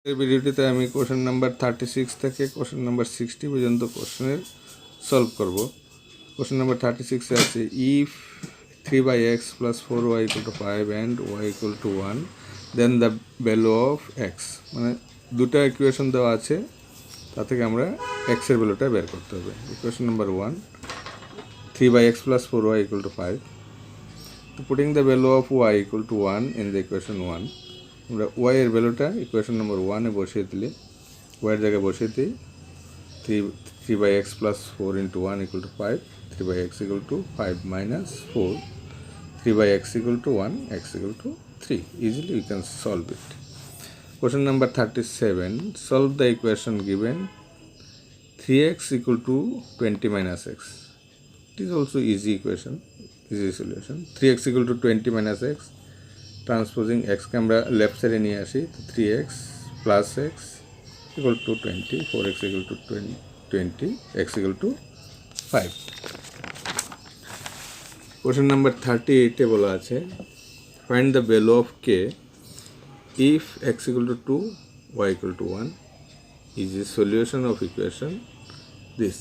এই ভিডিওটিতে আমি কোশ্চেন নাম্বার 36 থেকে কোশ্চেন নাম্বার 60 পর্যন্ত কোশ্চেনের সলভ করব। কোশ্চেন নাম্বার 36 এ আছে if 3/x + 4y = 5 and y = 1 then the value of x, মানে দুটো ইকুয়েশন দেওয়া আছে, তা থেকে আমরা x এর ভ্যালুটা বের করতে হবে। Equation number 1, 3/x + 4y = 5. তো putting the value of y = 1 in the equation 1, আমরা y এর ভ্যালুটা ইকুয়েশন নাম্বার 1 এ বসিয়ে দিলে y এর জায়গায় বসিয়ে দিই 3/x + 4 × 1 = 5, 3/x = 5 - 4, 3/x = 1, x = 3. Easily we can solve it. Question number 37, solve the equation given 3x = 20 - x. It is also easy equation, easy solution. 3x = 20 - x, transposing x के আমরা left साइडे নিয়ে আসি, তো 3x + x = 20, 4x = 20, x = 5. Question number 38 এ বলা আছে find the value of k if x = 2, y = 1 is the solution of equation this.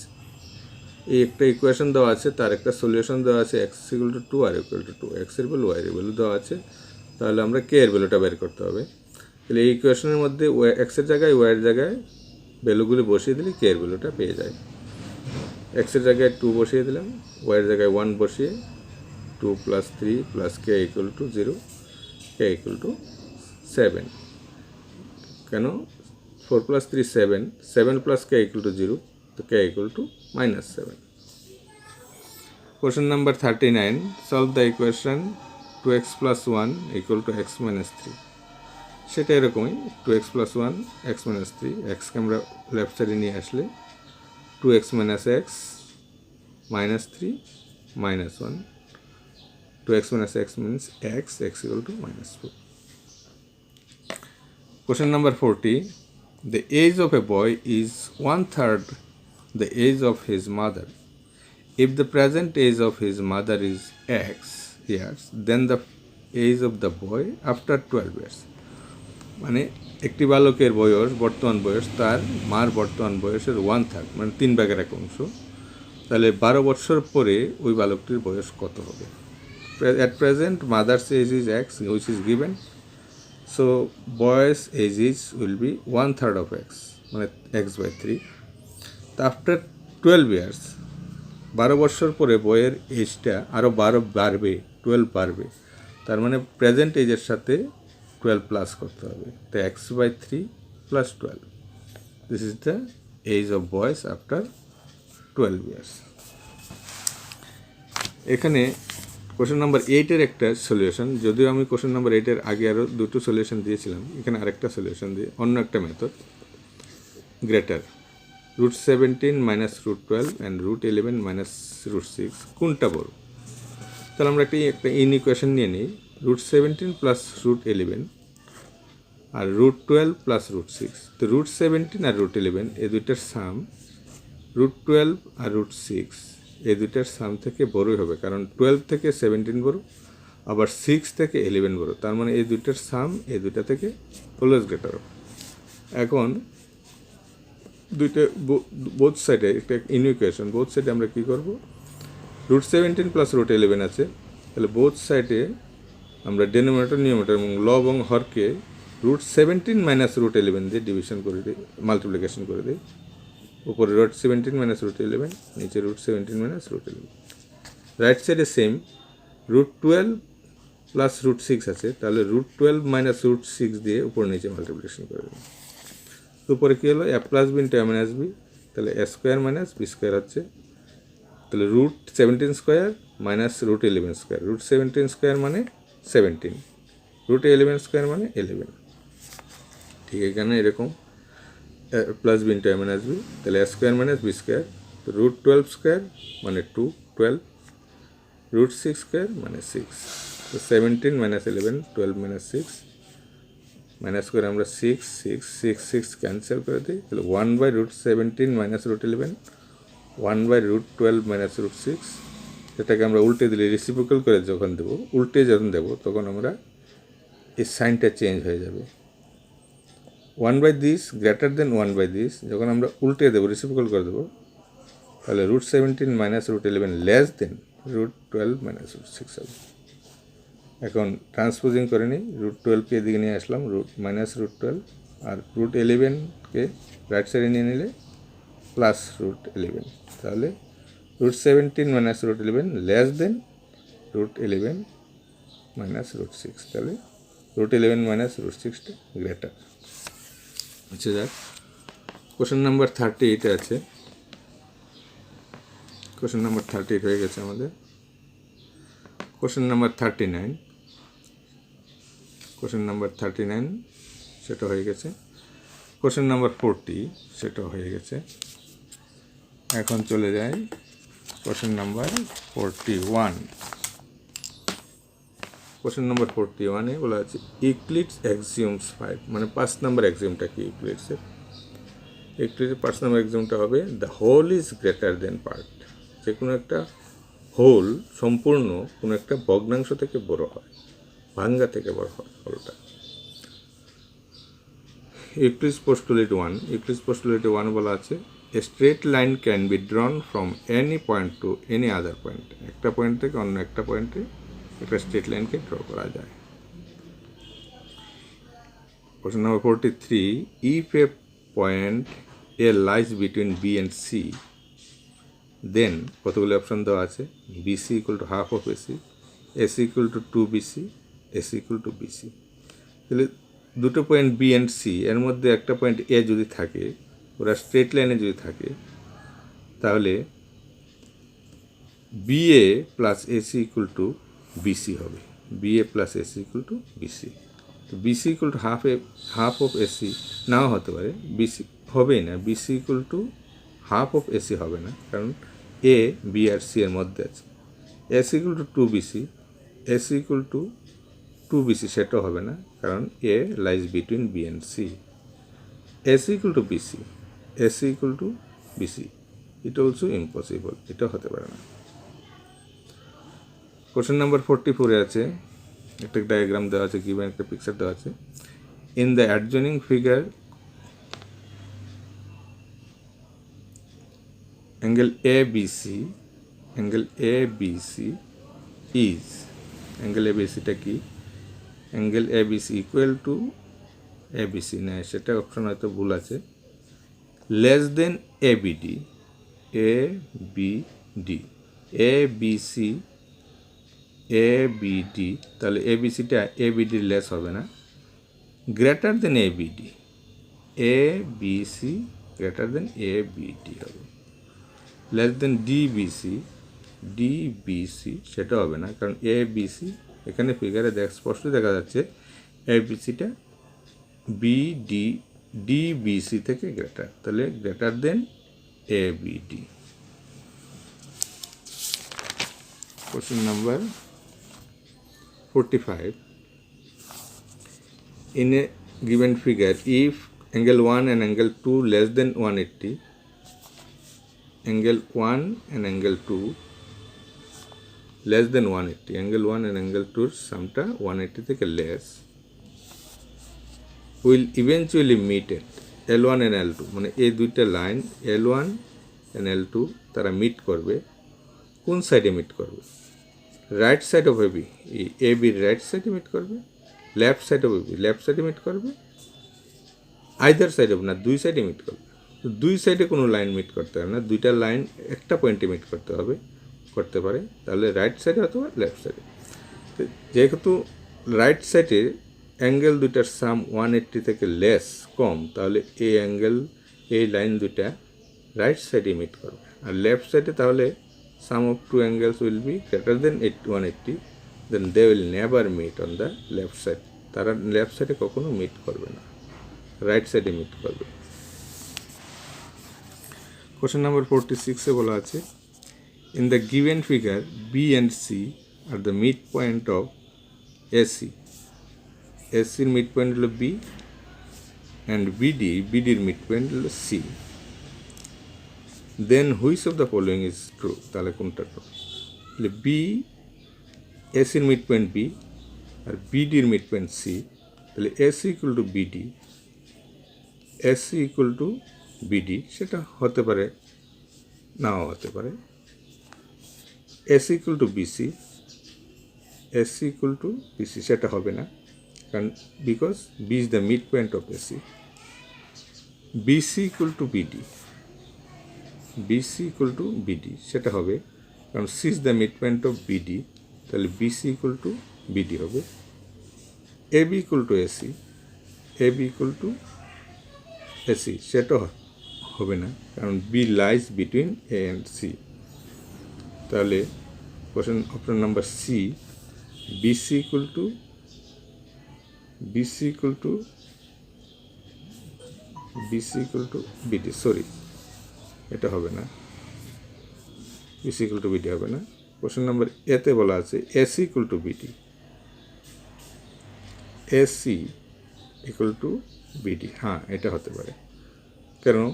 এই একটা ইকুয়েশন দেওয়া আছে, তার একটা সলিউশন দেওয়া আছে x = 2, y = 2, x এর ভ্যালু y এর ভ্যালু দেওয়া আছে, তাহলে আমরা কে এর ভ্যালুটা বের করতে হবে। তাহলে এই ইকুয়েশনের মধ্যে x এর জায়গায় y এর জায়গায় ভ্যালুগুলো বসিয়ে দিলে কে এর ভ্যালুটা পেয়ে যায়। x এর জায়গায় 2 বসিয়ে দিলাম, y এর জায়গায় 1 বসিয়ে 2 + 3 + k = 0, k = 7. কেন 4 + 3 7, 7 + k = 0, তো k = -7. Question number 39, solve the equation 2x + 1 = x - 3. সেটা এরকমই 2x + 1 x - 3, x কে আমরা লেফট সাইডে নিয়ে আসলে 2x - x -3 -1, 2x - x means x, x = -4. Question number 40, the age of a boy is 1/3 the age of his mother. If the present age of his mother is x years, then the age of the boy after 12 years. মানে একটি বালকের বয়স, বর্তমান বয়স তার মার বর্তমান বয়সের 1/3, মানে 3/1 অংশ। তাহলে 12 বছর পরে ওই বালকটির বয়স কত হবে। At present mother's age is x, which is given, so boy's age will be 1/3 of x, মানে x/3. তো আফটার 12 ইয়ার্স, 12 বছর পরে বইয়ের এজটা আরও 12 বাড়বে, 12 বাড়বে, তার মানে প্রেজেন্ট এজের সাথে 12 প্লাস করতে হবে, তো x/3 + 12. This is the age of boys after 12 years. এখানে কোশ্চেন নাম্বার 8 এর একটা সলিউশন, যদিও আমি কোশ্চেন নাম্বার 8 এর আগে আরও দুটো সলিউশন দিয়েছিলাম, এখানে আরেকটা সলিউশন দিয়ে অন্য একটা মেথড, গ্রেটার √17 - √12 and √11 - √6 কোনটা বড়। তাহলে আমরা একটা ইনইকুয়েশন নিয়ে নিই, √17 + √11 আর √12 + √6. তো √17 আর √11 এই দুইটার সাম, √12 আর √6 এই দুইটার সাম থেকে বড়ই হবে, কারণ 12 থেকে 17 বড়, আবার 6 থেকে 11 বড়, তার মানে এই দুইটার সাম এই দুইটা থেকে অলওয়েজ গ্রেটার হবে। এখন দুইটা বোথ সাইডে একটা ইনইকুয়েশন, বোথ সাইডে আমরা কী করব, √17 + √11 আছে, তাহলে বোথ সাইডে আমরা ডেনোমিনেটর নিউমারেটর এবং লব এবং হরকে √17 - √11 দিয়ে ডিভিশন করে দিই, মাল্টিপ্লিকেশন করে দিই। উপরে √17 - √11, নিচে √17 - √11। রাইট সাইডে সেম, √12 + √6 আছে, তাহলে √12 - √6 দিয়ে উপর নিচে মাল্টিপ্লিকেশন করে দিই। উপরে কী হলো, a + b × a - b, তাহলে a² - b² হচ্ছে, তাহলে √17² - √11², √17² মানে 17, √11² মানে 11। ঠিক এখানে এরকম a + b × a - b, তাহলে a² - b², তো √12² মানে 2, 12, √6² মানে 6, তো 17 - 11, 12 - 6, মাইনাস করে আমরা 6 6 6 6 ক্যান্সেল করে দিই, তাহলে 1/√17 - √11, 1/√12 - √6, এটাকে আমরা উল্টে দিলে রেসিপ্রোকাল করে যখন দেবো, উল্টে যখন দেবো তখন আমরা এই সাইনটা চেঞ্জ হয়ে যাবে, 1/this গ্রেটার দেন 1/this যখন আমরা উল্টে দেবো, রেসিপ্রোকাল করে দেবো, তাহলে √17 মাইনাস √11 লেস দেন √12 মাইনাস √6 হবে। এখন ট্রান্সপোজিং করে নিই, √12কে এদিকে নিয়ে আসলাম, মাইনাস √12, আর √11কে রাইট সাইডে নিয়ে নিলে প্লাস √11, তাহলে √17 মাইনাস √11 লেস দেন √11 মাইনাস √6, তাহলে √11 মাইনাস √6টা গ্রেটার। আচ্ছা যাক, কোশ্চেন নাম্বার 38 আছে। কোশ্চেন নাম্বার 38 হয়ে গেছে আমাদের। কোশ্চেন নাম্বার 39, কোশ্চেন নাম্বার 39 সেটা হয়ে গেছে। কোশ্চেন নাম্বার 40 সেটাও হয়ে গেছে। এখন চলে যাই কোশ্চেন নাম্বার 41। কোশ্চেন নাম্বার 41-এ বলা আছে ইউক্লিডস অ্যাক্সিওমস 5, মানে 5 নম্বর অ্যাক্সিওমটা কি ইউক্লিডসের? ইউক্লিডের 5 নম্বর অ্যাক্সিওমটা হবে the whole is greater than part. যে কোনো একটা হোল সম্পূর্ণ কোনো একটা ভগ্নাংশ থেকে বড় হয়, ভাঙ্গা থেকে বড় হয় হোলটা। ইউক্লিডস পোস্টুলেট 1, ইউক্লিডস পোস্টুলেট 1 বলা আছে a straight line can be drawn from any point to any other point. একটা পয়েন্ট থেকে অন্য একটা পয়েন্টে একটা স্ট্রেট লাইনকে ড্র করা যায়। Question number 43, if a point A lies between B and C then কতগুলো অপশান দেওয়া আছে? BC equal to half of AC, AC equal to 2BC, AC equal to BC. তাহলে দুটো পয়েন্ট বি অ্যান্ড সি, এর মধ্যে একটা point এ যদি থাকে, ওরা স্ট্রেট লাইনে যদি থাকে, তাহলে BA plus AC equal to BC হবে। BA plus AC equal to BC. তো BC equal to half of AC নাও হতে পারে, বিসি হবেই না, BC equal to half of AC হবে না, কারণ এ বি আর সি এর মধ্যে আছে। AC equal to 2BC, AC equal to 2BC সেটাও হবে না, কারণ A lies between B and C. AC equal to BC, AC equal to BC, এটা অলসো ইম্পসিবল, এটাও হতে পারে না। কোশ্চেন নাম্বার 44-এ আছে একটা ডায়াগ্রাম দেওয়া আছে, গিভেন একটা পিকচার দেওয়া আছে। In the adjoining figure angle ABC, angle ABC is, angle ABC টা কি? angle ABC equal to ABC না, সেটা অপশন হয়তো ভুল আছে, less than ABD, ABD, ABC, ABD, তাহলে ABCটা ABD লেস হবে না, greater than ABD, ABC greater than ABD হবে। লেস দেন ডিবিসি, ডিবিসি সেটা হবে না, কারণ এবিসি এখানে ফিগারে স্পষ্ট দেখা যাচ্ছে এবিসিটা ডিবিসি থেকে গ্রেটার, তাহলে greater than ABD. Question number 45, in a given figure if angle 1 and angle 2 less than 180, angle 1 and angle 2 less than 180, angle 1 and angle 2 সামটা 180 থেকে less, will eventually meet at L1 and L2, মানে এই দুইটা line L1 and L2 তারা meet করবে। কোন সাইডে meet করবে? Right side of AB, এই এবির রাইট সাইডে মিট করবে, left side of AB left সাইডে মিট করবে, আইদার সাইড অফ না, দুই সাইডে মিট করবে। দুই সাইডে কোনো লাইন মিট করতে হবে না, দুইটা লাইন একটা পয়েন্টে মিট করতে পারে, তাহলে রাইট সাইডে অথবা লেফট সাইডে। যেহেতু রাইট সাইডে অ্যাঙ্গেল দুইটার সাম 180 থেকে লেস কম, তাহলে এই লাইন দুইটা রাইট সাইডে মিট করবে। আর লেফট সাইডে তাহলে sum of two angles will be greater than 180, then they will never meet on the left side, তারা লেফট সাইডে কখনো মিট করবে না, রাইট সাইডে মিট করবে। কোশ্চেন নাম্বার 46-এ বলা আছে in the given figure B and C আর the mid point of AC, এসির মিড পয়েন্ট হলো বি অ্যান্ড বিডির মিড পয়েন্ট হলো C, then which of the following is true, তাহলে কোনটা ট্রু? তাহলে বি, এসির মিড পয়েন্ট বি আর বিডির মিড পয়েন্ট সি, তাহলে AC equal to BD, AC equal to BD, সেটা হতে পারে, নাও হতে পারে। AC equal to BC, AC equal to BC, সেটা হবে না, কারণ because B is the mid point of AC. BC equal to BD, BC equal to BD, সেটা হবে, কারণ C is the mid point of BD, তাহলে BC equal to BD হবে। AB equal to AC, AB equal to AC, সেটা হবে না, কারণ B lies between A and C. তাহলে option number C, BC equal to BD, sorry এটা হবে না, বিসি ইকুয়াল টু বিডি হবে না। কোশ্চেন নাম্বার এতে বলা আছে AC equal to BD, AC equal to BD, হ্যাঁ এটা হতে পারে, কারণ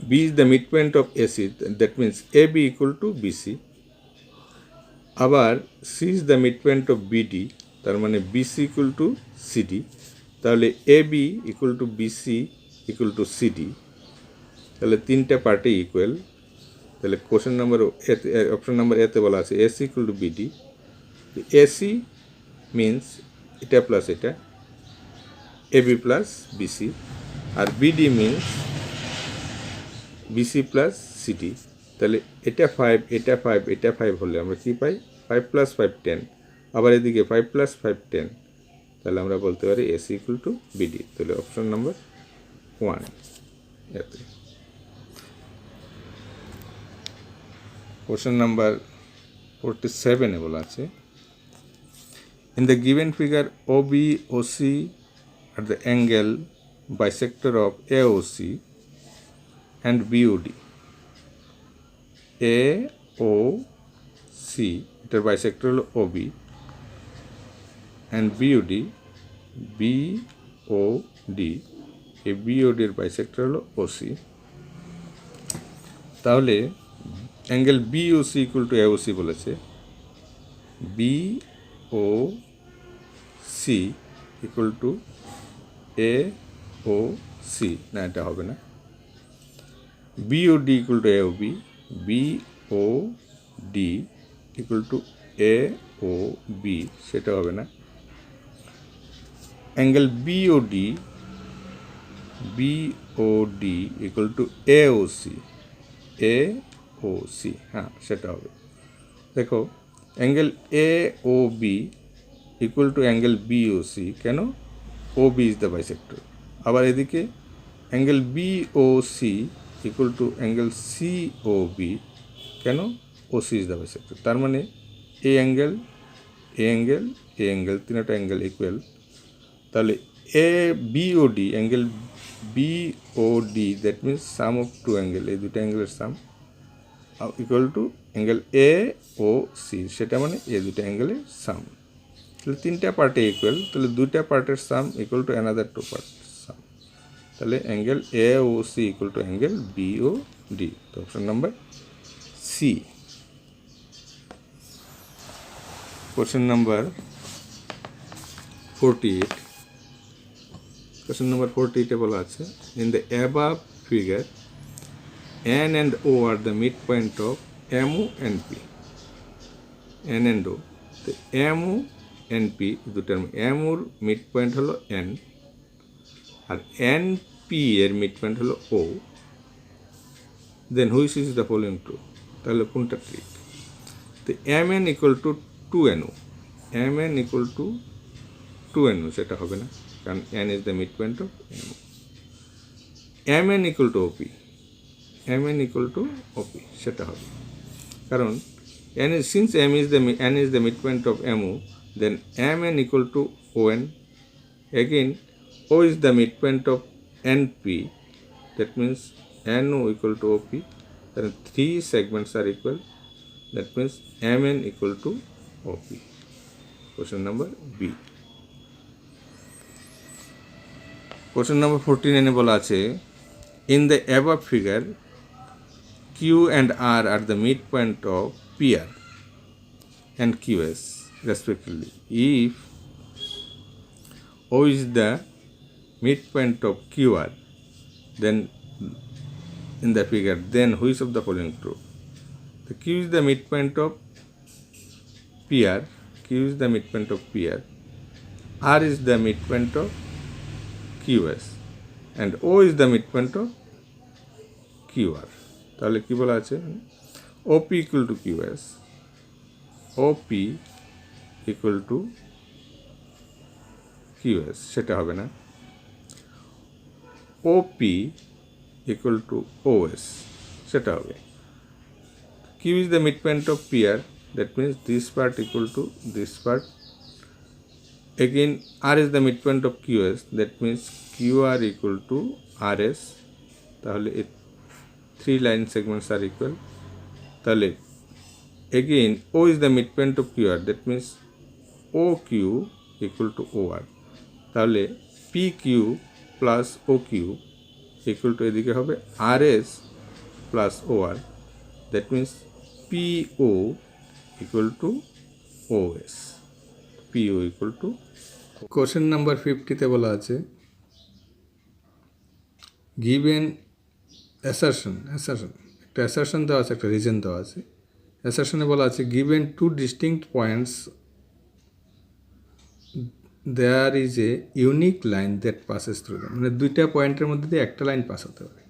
B is the mid point of AC, that means A B equal to BC. আবার C is the mid point of BD, তার মানে বিসি ইকুয়াল টু সিডি, তাহলে A B equal to BC equal to CD, তাহলে তিনটা পার্টে equal. তাহলে question number এতে, option number এতে বলা আছে AC equal to BD. AC means এটা প্লাস এটা, এবি প্লাস বিসি, আর BD means BC plus CD. তাহলে এটা 5, এটা 5, এটা 5 হলে আমরা কি পাই? 5 + 5 10, আবার এদিকে 5 + 5 10, তাহলে আমরা বলতে পারি এসি ইকুয়াল টু বিডি। তাহলে অপশন নাম্বার 1 এতে। কোশ্চেন নাম্বার 47 বলা আছে in the given figure OB OC at the angle bisector of AOC and BOD, AOC এটার বাইসেক্টর হলো OB and BOD, BOD, এই BOD এর বাইসেক্টর হলো OC। তাহলে angle BOC equal to AOC বলেছে, BOC ইকুয়াল টু AOC, না এটা হবে না। BOD equal to AOB, BOD equal to AOB, সেটা হবে না। Angle BOD equal to AOC, AOC, হ্যাঁ সেটা হবে। দেখো angle AOB equal to angle BOC, কেন? OB is the bisector. আবার এদিকে angle BOC equal to angle COB, কেন? OC is the bisector. তার মানে এই অ্যাঙ্গেল, তিনটা অ্যাঙ্গেল ইকুয়াল। তাহলে BOD, angle BOD, that means sum of two angle, এই দুটো অ্যাঙ্গেলের sum equal to angle AOC, সেটা মানে এই দুটো অ্যাঙ্গেলের সাম। তাহলে তিনটা পার্টে ইকুয়াল, তাহলে দুইটা পার্টের sum equal to another two part sum, তাহলে angle AOC equal to angle BOD। তো option number C. Question number 48, question number 48 বলা আছে in the above figure N and O are the midpoint of MO and P. N and O, তো MO and P দুটার MOর mid point হলো N, আর NP এর mid point হলো O, then which is the following true? তাহলে কোনটা ঠিক? তো MN equal to 2NO, MN equal to 2NO, সেটা হবে না, কারণ N is the mid point of MO। MN equal to OP, MN equal to OP, সেটা হবে, কারণ since N is the midpoint of MO, then MN equal to ON. Again, O is the midpoint of NP, that means NO equal to OP. Then 3 segments are equal, that means MN equal to OP. Question number B. Question number 49 বলা আছে in the above figure Q and R are the midpoint of PR and QS respectively. If O is the midpoint of QR, then in the figure, then which of the following true? The Q is the midpoint of PR, Q is the midpoint of PR, R is the midpoint of QS, and O is the midpoint of QR. তাহলে কি বলা আছে? OP equal to QS, OP equal to QS, সেটা হবে না। OP equal to OS, সেটা হবে। Q is the midpoint of PR, that means this part equal to this part. Again, R is the midpoint of QS, that means QR equal to RS. তাহলে three line segments are equal. তাহলে again, O is the midpoint of QR, that means OQ equal to OR. তাহলে PQ plus OQ equal to এদিকে হবে RS plus OR, that means PO equal to OS. PO equal to question number 50-তে বলা আছে given assertion একটা assertion দেওয়া আছে, একটা রিজন দেওয়া আছে। অ্যাসারশনে বলা আছে given two distinct points there is a unique line that passes through them, মানে দুইটা পয়েন্টের মধ্যে দিয়ে একটা লাইন পাস হতে পারে।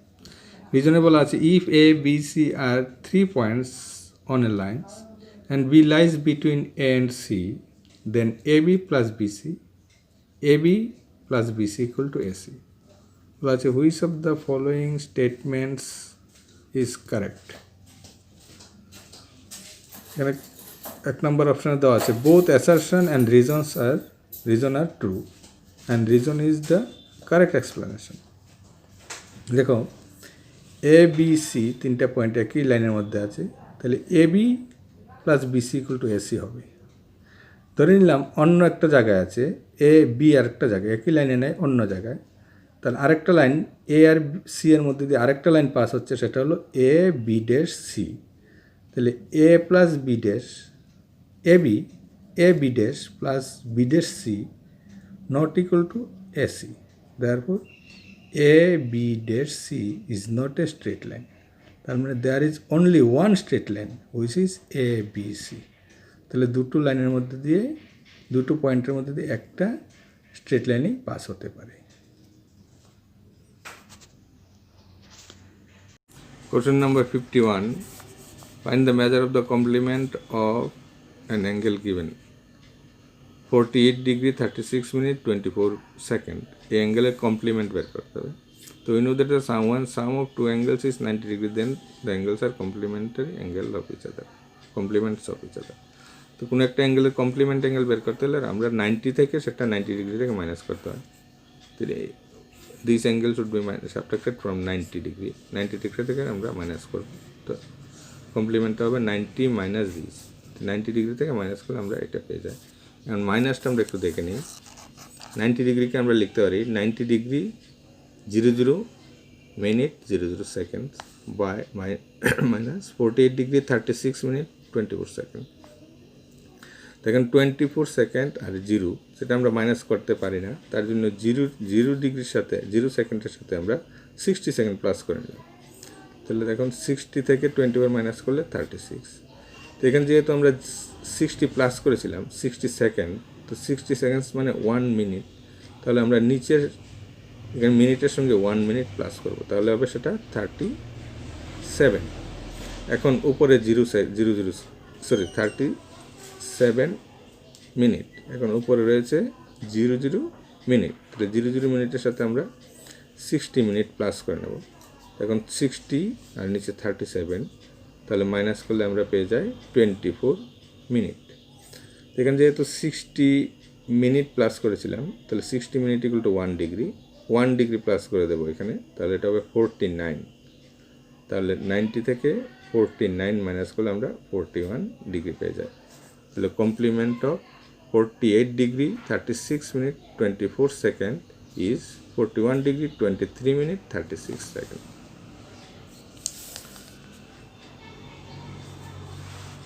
রিজনে বলা আছে if A B C are 3 points on a line and B lies between A and C, then AB plus BC equal to AC. বলা আছে which of the following statements is correct? এখানে 1 নম্বর অপশনে দেওয়া আছে both assertion and reason are true and reason is the correct explanation. দেখো A B C তিনটা point একই লাইনের মধ্যে আছে, তাহলে A B plus BC equal to AC হবে। ধরে নিলাম অন্য একটা জায়গায় আছে এ বি আরেকটা জায়গায়, একই লাইনে নেয় অন্য জায়গায়, তাহলে আরেকটা লাইন এ আর সি এর মধ্যে দিয়ে আরেকটা লাইন পাস হচ্ছে, সেটা হলো এ বি ড্যাশ সি। তাহলে A plus B dash A B dash plus B dash C not equal to AC, therefore A B dash C is not a straight line. তার মানে there is only one straight line which is A B C. তাহলে দুটো লাইনের মধ্যে দিয়ে দুটো পয়েন্টের মধ্যে দিয়ে একটা স্ট্রেট লাইনই পাস হতে পারে। Question number 51. Find the measure of the complement of an angle given 48 degree 36 minute 24 second. এই অ্যাঙ্গেলের কমপ্লিমেন্ট বের করতে হবে। তো we know that the sum of two angles is 90 degree, then the angles are complementary angle of each other, complements of each other. তো কোনো একটা অ্যাঙ্গেলের complement angle বের করতে হলে আমরা 90 থেকে সেটা 90 ডিগ্রি থেকে মাইনাস করতে হয়। This angle should be subtracted from 90 degree, 90 degree থেকে আমরা মাইনাস করব। তো কমপ্লিমেন্টটা হবে 90 মাইনাস দিস, 90 ডিগ্রি থেকে মাইনাস করলে আমরা এটা পেয়ে যাই। এখন মাইনাসটা আমরা একটু দেখে নিই। 90 ডিগ্রিকে আমরা লিখতে পারি 90 degree 00 minute 00 second by minus 48 degree 36 minute 24 second. দেখেন 24 সেকেন্ড আর 0 সেটা আমরা মাইনাস করতে পারি না, তার জন্য 0 ডিগ্রির সাথে 0 সেকেন্ডের সাথে আমরা 60 সেকেন্ড প্লাস করে নিলাম। তাহলে দেখুন 60 থেকে 24 মাইনাস করলে 36। তো এখানে যেহেতু আমরা 60 প্লাস করেছিলাম 60 সেকেন্ড, তো 60 সেকেন্ডস মানে 1 মিনিট, তাহলে আমরা নিচের এখানে মিনিটের সঙ্গে 1 মিনিট প্লাস করব, তাহলে হবে সেটা 37। এখন উপরে 37 মিনিট, এখন উপরে রয়েছে 00 মিনিট, তাহলে 00 মিনিটের সাথে আমরা 60 মিনিট প্লাস করে নেব। এখন 60 আর নিচে 37, তাহলে মাইনাস করলে আমরা পেয়ে যাই 24 মিনিট। এখানে যেহেতু 60 মিনিট প্লাস করেছিলাম, তাহলে 60 minute equal to 1 degree, 1 degree plus করে দেবো এখানে, তাহলে এটা হবে 49। তাহলে 90 থেকে 49 মাইনাস করলে আমরা 41 ডিগ্রি পেয়ে যাই। তাহলে complement of 48 degree 36 minute 24 second is 41 degree 23 minute 36 second.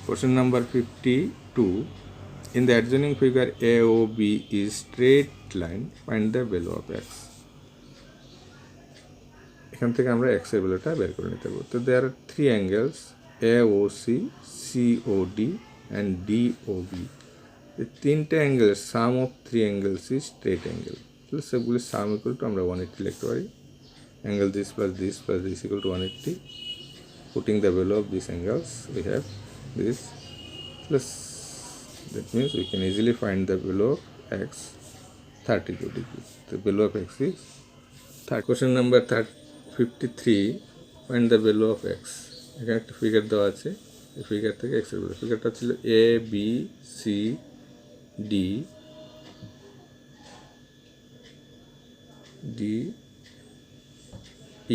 Question number 52. In the adjoining figure AOB is straight line, find the value of x. এখান থেকে আমরা এক্সের ভ্যালুটা বের করে নিতে পারবো। তো there are 3 angles AOC, COD and DOB। এই 3টে অ্যাঙ্গেলের sum of 3 angles is straight angle. তাহলে সবগুলির সাম ইকুয়াল টু আমরা 180 লিখতে পারি। Angle this plus this equal to 180. Putting the value of these angles, we have this plus, that means we can easily find the value of x 32 degrees. The value of x is 30. Question number 53, find the value of x. এখানে একটা figure দেওয়া আছে, এই figure থেকে x এর value, ফিগারটা ছিল A B C D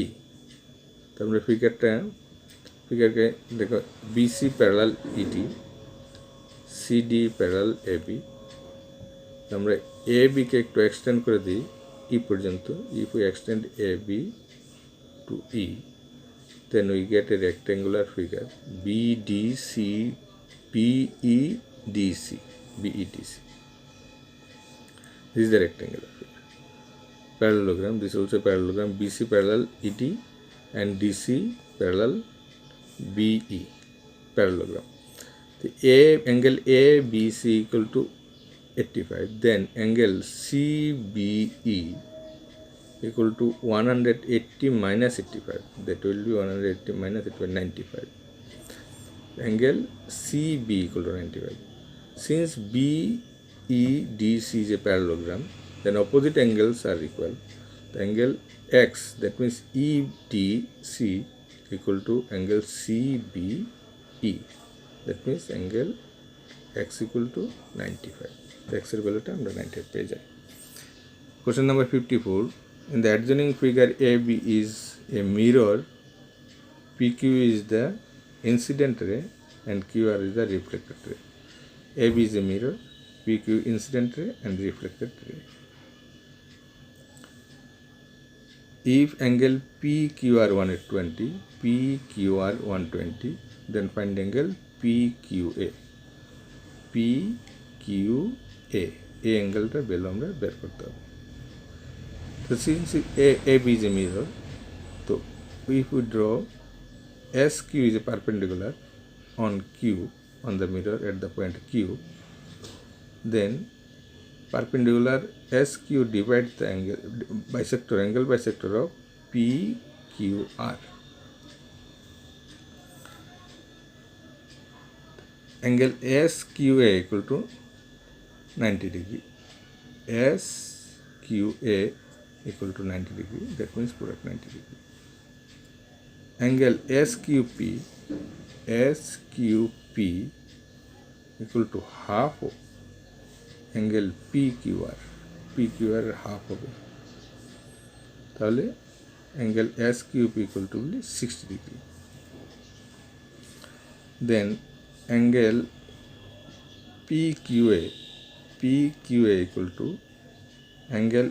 E। তারপরে ফিগারকে দেখো, BC parallel ED, CD parallel AB। আমরা AB কে একটু এক্সটেন্ড করে দিই E পর্যন্ত। If we extend AB to E, then we get a rectangular figure BDC, BEDC. This is the rectangular figure. Parallelogram, this is also parallelogram, BC parallel ED and DC parallel BE, parallelogram. The angle ABC equal to 85, then angle CBE equal to 180 minus 85, that will be 180 minus 85, 95. Angle CB equal to 95. Since BEDC is a parallelogram, then opposite angles are equal. The angle X, that means EDC equal to angle CBE, that means angle X equal to 95. The X এর ভ্যালুটা আমরা 95 পেয়ে যাই। Question number 54, in the adjoining figure AB is a mirror, PQ is the incident ray and QR is the reflected ray. AB is a mirror, PQ incident ray and reflected ray. If angle PQR 120, PQR 120, then find angle PQA. PQA, এই অ্যাঙ্গেলটার value আমরা বের করতে হবে। তো since AB is a mirror, so if we draw SQ is a perpendicular on Q, on the mirror at the point Q, then perpendicular SQ divides the angle bisector of PQR. Angle SQA equal to 90 degree. SQA equal to 90 degree, that means product 90 degree. Angle SQP equal to half of angle PQR half হবে, তাহলে angle SQP equal to 60 degree. Then angle PQA equal to angle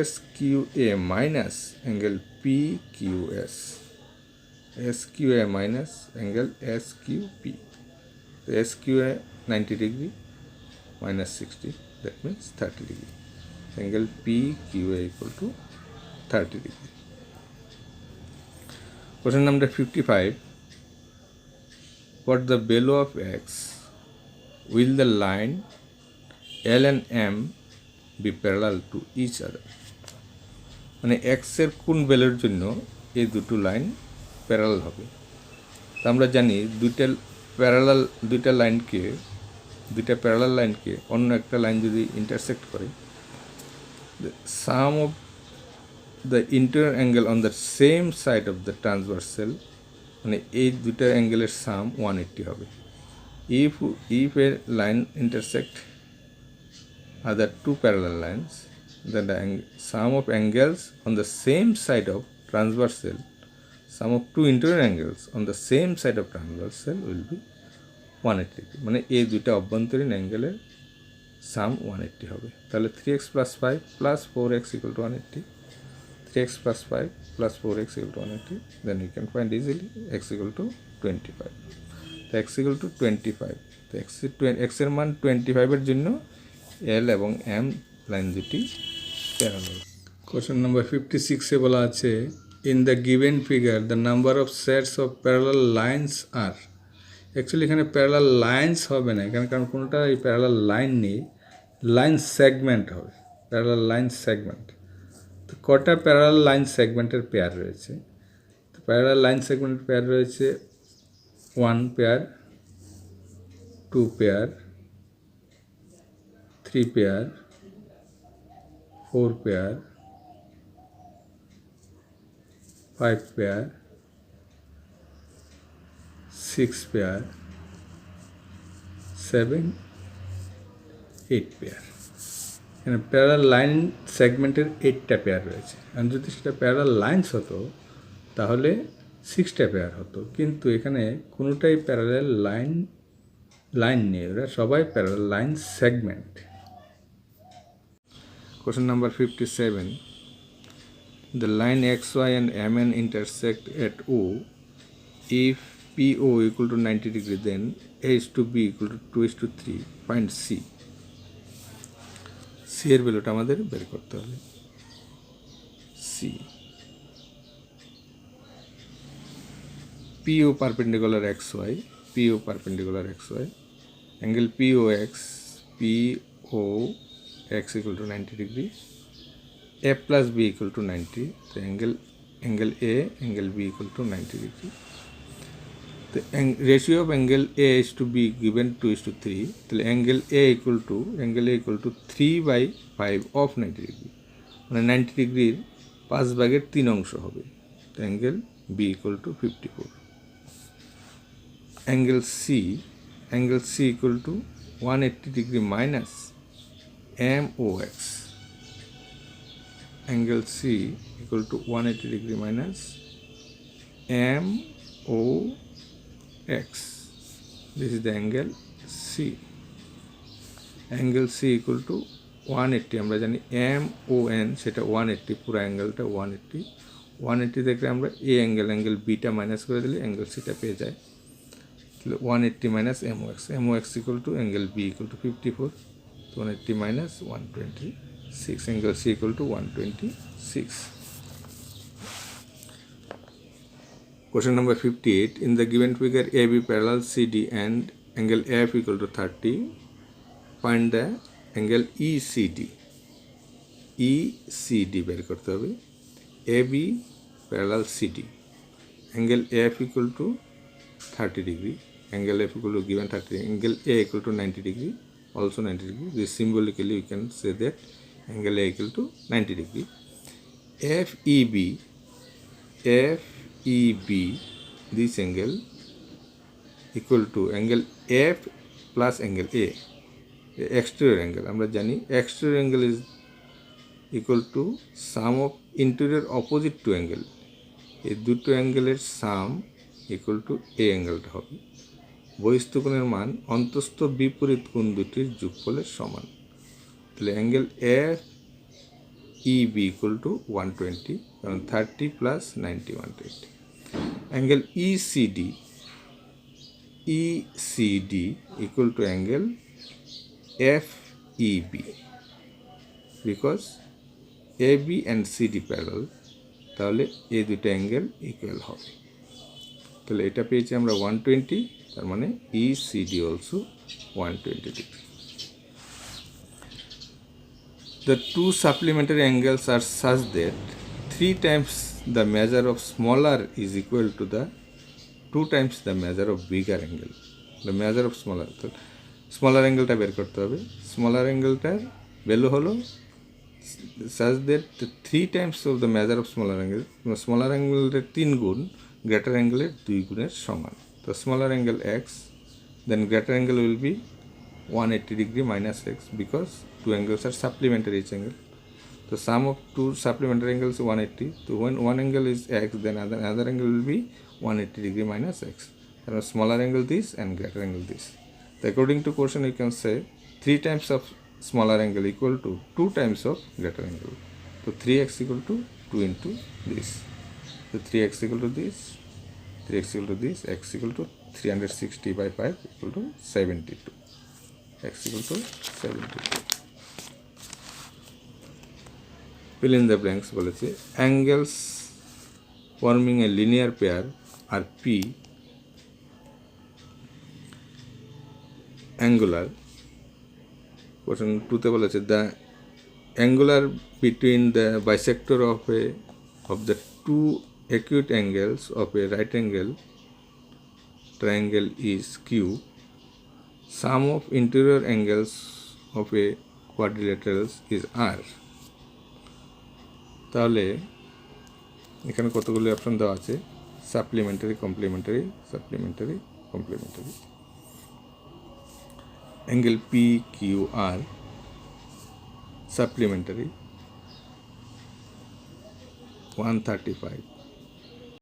SQA minus angle PQS, SQA minus angle SQP. So SQA 90 degree minus 60, that means 30 degree. Angle PQA equal to 30 degree. Question number 55, what the value of X will the line L and M be parallel to each other? মানে x এর কোন ভ্যালুর জন্য এই দুটো line parallel হবে। তো আমরা জানি দুইটা প্যারালাল লাইনকে অন্য একটা লাইন যদি ইন্টারসেক্ট করে, the sum of the interior angle on the same side of the transversal, মানে এই দুটা অ্যাঙ্গেলের সাম 180 হবে। if a line intersect other two parallel lines, then the sum of angles on the same side of transversal, sum of two interior angles on the same side of transversal will be 180 degree. মানে এই দুইটা অভ্যন্তরীণ অ্যাঙ্গেলের সাম 180 হবে। তাহলে 3x plus 5 plus 4x equal to 180, 3x plus 5 plus 4x equal to 180, then you can find easily x equal to 25. তো x equal to 25, তো x এর মান 25 এর জন্য L এবং M লাইন দুটি প্যারালাল। কোশ্চেন নাম্বার 56 এ বলা আছে in the given figure the number of sets of parallel lines are actually এখানে প্যারালাল লাইন্স হবে না এখানে, কারণ কোনোটা এই প্যারালাল লাইন নেই, লাইন সেগমেন্ট হবে, প্যারালাল লাইন সেগমেন্ট। তো কটা প্যারালাল লাইন সেগমেন্টের পেয়ার রয়েছে? তো প্যারালাল লাইন সেগমেন্টের পেয়ার রয়েছে 1 pair, 2 pair, 3 pair, 4 pair, 5 pair, 6 pair, 7, 8 pair. এখানে প্যারালাল লাইন সেগমেন্টের 8টা পেয়ার রয়েছে। আর যদি সেটা প্যারালাল লাইন্স হতো তাহলে 6টা পেয়ার হতো, কিন্তু এখানে কোনোটাই প্যারালাল লাইন নেই, ওরা সবাই parallel line segment. Question number 57. The line XY and MN intersect at O. If PO equal to 90 degree, then A is to B equal to 2:3. Find C. C এর ভ্যালুটা আমাদের বের করতে হবে। C. PO perpendicular XY, PO perpendicular XY, angle POX, POX equal to 90 degree, A plus B equal to 90, so angle A, angle B equal to 90 degree. The ratio of angle A is to B given 2:3, so angle A equal to 3/5 of 90 degree, মানে 90 ডিগ্রির 5/3 অংশ হবে, তো angle B equal to 54. Angle C equal to 180 degree minus MOX. Angle C equal to 180 degree minus MOX. This is the angle C. Angle C equal to 180, আমরা জানি MON সেটা 180, পুরো অ্যাঙ্গেলটা 180 থেকে আমরা অ্যাঙ্গেল বিটা মাইনাস করে দিলে angle সিটা পেয়ে যায়। 180 minus MOX equal to angle B equal to 54, so 180 minus 126, angle C equal to 126. Question number 58. In the given figure AB parallel CD and angle F equal to 30, find the angle ECD. ECD বের করতে হবে। AB parallel CD, angle F equal to 30 degree, angle F equal to given 30, angle A equal to 90 degree, also 90 degree. This symbolically we can say that angle A equal to 90 degree. FEB, this angle equal to angle F plus angle A, exterior angle. আমরা জানি exterior angle is equal to sum of interior opposite two angle. এই দুটো অ্যাঙ্গেলের sum equal two এ অ্যাঙ্গেলটা হবে। বহিস্থ কোণের মান অন্তস্থ বিপরীত কোণ দুটির যোগফলের সমান। তাহলে angle F EB equal to 120, কারণ 30 plus 90 120. Angle ECD equal to angle F EB, because A B and CD parallel, তাহলে এই দুটো অ্যাঙ্গেল ইকুয়াল হবে। তাহলে এটা পেয়েছি আমরা 120, তার মানে ECD also 120 degree. The two supplementary angles are such that 3 times the measure of smaller is equal to the 2 times the measure of bigger angle. The measure of smaller angle টা বের করতে হবে। Smaller angle টার value হলো such that the 3 times of the measure of smaller angle, smaller angle এর 3 গুণ greater angle এর 2 গুণের সমান। তো smaller angle x, then greater angle will be 180 degree minus x, because two angles are supplementary each angle. The sum of two supplementary angles is 180. So when one angle is x, then another angle will be 180 degree minus x. And a smaller angle this and greater angle this. So according to question, you can say 3 times of smaller angle equal to 2 times of greater angle. So 3x equal to 2 into this. So 3x equal to this, 3x equal to this, x equal to 360 by 5 equal to 72. X equal to 72. Fill in the blanks বলেছে angles forming a linear pair are P angular. Question 2 বলেছে the angular between the bisector of the two acute angles of a right angle triangle is Q. Sum of interior angles of a quadrilaterals is R. তাহলে এখানে কতগুলো option দেওয়া আছে, supplementary, complementary, supplementary, complementary. Angle P Q R supplementary 135